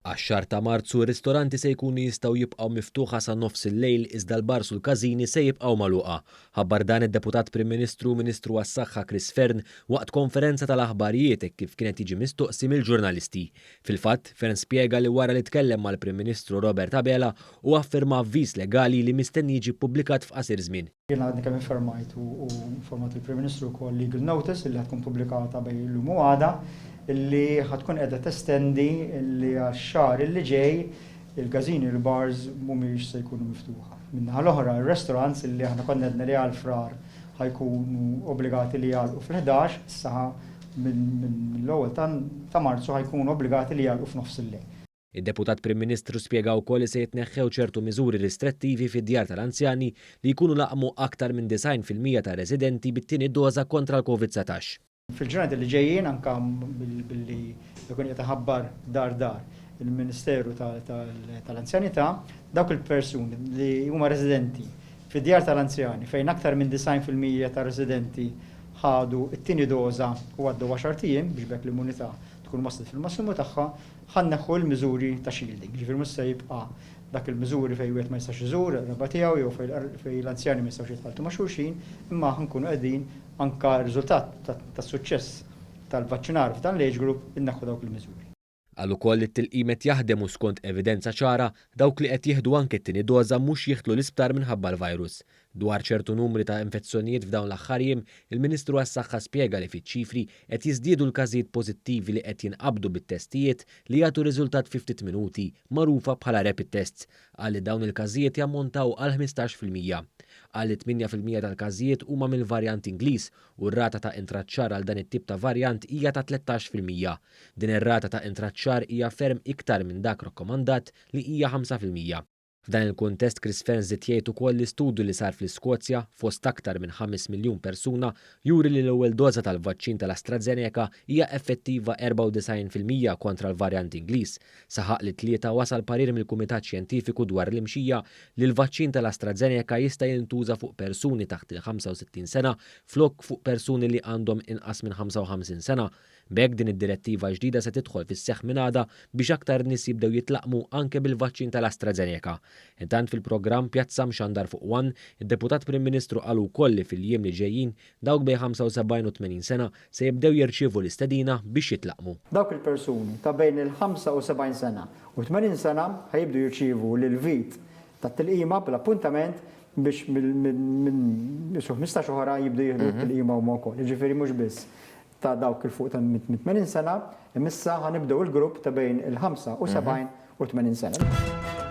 Għax-xahar ta' Marzu ristoranti se jkunu jistgħu jibqgħu miftuħa sa nofs il-lejl iżda l-bars u l-każini se jibqgħu magħluqa. Ħabbar dan id-Deputat Prim Ministru Ministru għas-Saħħa Chris Fern waqt konferenza tal-aħbarijiet kif kienet jiġi mistoqsi mill-ġurnalisti. Fil-fatt, Fern spjega li wara li tkellem mal-Prim Ministru Robert Abela u affirma avviż legali li mistenni jiġi ppubblikat f'qasir żmien. Jiena għadni kemm informajt u informat il-Prim Ministru wkoll legal notice li tkun pubblikata bejn illum u għada illi ħatkun qiegħda testendi illi għax-xahar illi ġej il-każini l-bars mhumiex se jkunu miftuħa. Minnaħa l-oħra ir-restaurants illi aħna konna qedna li għall-frar ħajkunu obbligati li jgħalqu fil-11 issa mill-ewwel ta' Marzu ħajkunu obbligati li jgħalqu f'nofs il-lejl. Id-Deputat Prim Ministru spjega wkoll li se jitneħħew ċertu miżuri restrittivi fid-djar tal-anzjani li jkunu laqmu aktar minn 90% ta' residenti bit-tieni doża kontra l-COVID-19. Fil-ġurnati li ġejjin anke billi jkun qed iħabbar dar il-Ministeru tal-Anzjanità dawk il-persuni li huma residenti fid-djar tal-anzjani fejn aktar minn 90% ta' residenti ħadu it-tieni doża u għaddu 10 ijiem biex bekk l-immunità tkun waslet fil-massimu tagħha ħanneħħu l-miżuri ta' shielding. Ġifier mhux se jibqa' dak il-miżuri fejn wieħed ma jistax iżur raba tiegħu jew fejn l-anzjani ma jistgħux jitħaltu ma' xulxin, imma ħankunu qegħdin anke r-riżultat tas-suċċess tal-vaċċinar f'dan l-age group inneħħu dawk il-miżuri. Qal ukoll li t-tilqimet jaħdem u skont evidenza ċara dawk li qed jieħdu anke t-tieni doża mhux jieħdlu l-isptar minħabba l-virus. Dwar ċertu numri ta' infezzjonijiet f'dawn l-aħħar jiem, il-Ministru għas-Saħħa spjega li fiċ-ċifri qed jiżdiedu l-każijiet pożittivi li qed jinqabdu bit-testijiet li jagħtu riżultat fi ftit minuti magħrufa bħala rapid tests. Qal li dawn il-każijiet jammontaw għal 15%. Qal li 8% tal-każijiet huma mill-varjant Ingliż u r-rata ta' intraċċar għal dan it-tip ta' varjant hija ta' 13%. Din ir-rata ta' intraċċar hija ferm iktar minn dak rakkomandat li hija 5%. F'dan il-kuntest Chris Fern żied jgħid ukoll l-istudju li sar fl-Iskozja fost aktar minn 5 miljun persuna juri li l-ewwel doża tal-vaċċin tal-AstraZeneca hija effettiva 94% kontra l-varjant Ingliż. Saħaq li tlieta wasal parir mill-Kumitat Xjentifiku dwar l-imxija li l-vaċċin tal-AstraZeneca jista' jintuża fuq persuni taħt il-65 sena flok fuq persuni li għandhom inqas minn 55 sena. B'hekk din id-direttiva ġdida se tidħol fis-seħħ minn għada biex aktar nies jibdew jitlaqmu anke bil-vaċċin tal-AstraZeneca. Intant fil-programm Pjazza Mxandar fuq One, id-Deputat Prim Ministru qal ukoll li fil-jiem li ġejjin dawk bejn 75 u 80 sena se jibdew jirċievu l-istedina biex jitlaqmu. Dawk il-persuni ta' bejn il-75 sena u 80 sena ħajibdu jirċievu l-vit tat-tilqima bl-appuntament biex minn 15 oħra jibdu jieħdu t-tilqima huma wkoll. Jiġifieri mhux biss ta' dawk il-fuq ta' 80 sena, imissa ħanibdew il-grupp ta' bejn il-75 u 80 sena.